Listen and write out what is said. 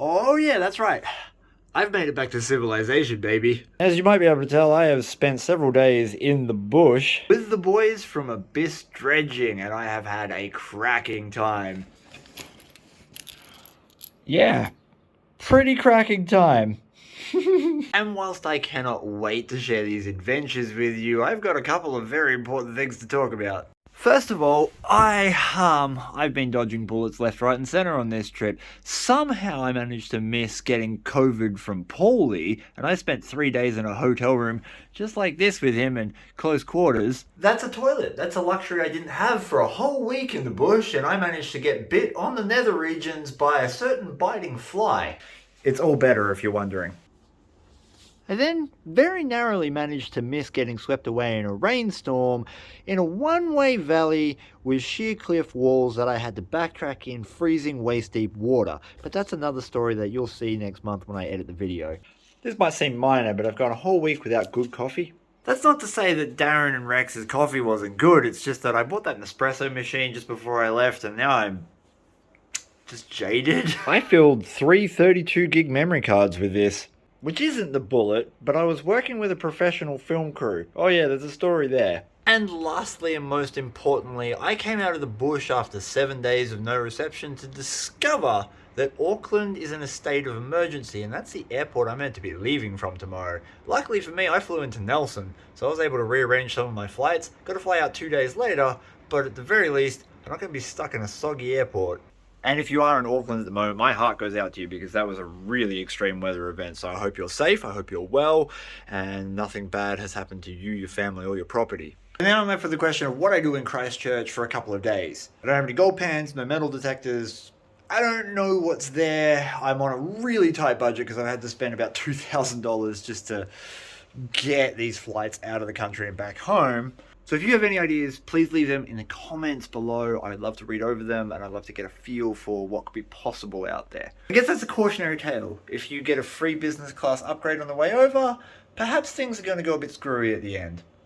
Oh yeah, that's right. I've made it back to civilization, baby. As you might be able to tell, I have spent several days in the bush. With the boys from Abyss Dredging, and I have had a cracking time. Yeah, pretty cracking time. And whilst I cannot wait to share these adventures with you, I've got a couple of very important things to talk about. First of all, I've been dodging bullets left, right, and center on this trip. Somehow I managed to miss getting COVID from Paulie, and I spent 3 days in a hotel room just like this with him in close quarters. That's a toilet. That's a luxury I didn't have for a whole week in the bush, and I managed to get bit on the nether regions by a certain biting fly. It's all better if you're wondering. I then very narrowly managed to miss getting swept away in a rainstorm in a one-way valley with sheer cliff walls that I had to backtrack in freezing waist-deep water. But that's another story that you'll see next month when I edit the video. This might seem minor, but I've gone a whole week without good coffee. That's not to say that Darren and Rex's coffee wasn't good, it's just that I bought that Nespresso machine just before I left and now I'm just jaded. I filled 3 32 gig memory cards with this. Which isn't the bullet, but I was working with a professional film crew. Oh yeah, there's a story there. And lastly and most importantly, I came out of the bush after 7 days of no reception to discover that Auckland is in a state of emergency, and that's the airport I'm meant to be leaving from tomorrow. Luckily for me, I flew into Nelson, so I was able to rearrange some of my flights. Got to fly out 2 days later, but at the very least, I'm not going to be stuck in a soggy airport. And if you are in Auckland at the moment, my heart goes out to you because that was a really extreme weather event. So I hope you're safe, I hope you're well, and nothing bad has happened to you, your family, or your property. And now I'm left with the question of what I do in Christchurch for a couple of days. I don't have any gold pans, no metal detectors. I don't know what's there. I'm on a really tight budget because I've had to spend about $2,000 just to get these flights out of the country and back home. So if you have any ideas, please leave them in the comments below. I'd love to read over them and I'd love to get a feel for what could be possible out there. I guess that's a cautionary tale. If you get a free business class upgrade on the way over, perhaps things are going to go a bit screwy at the end.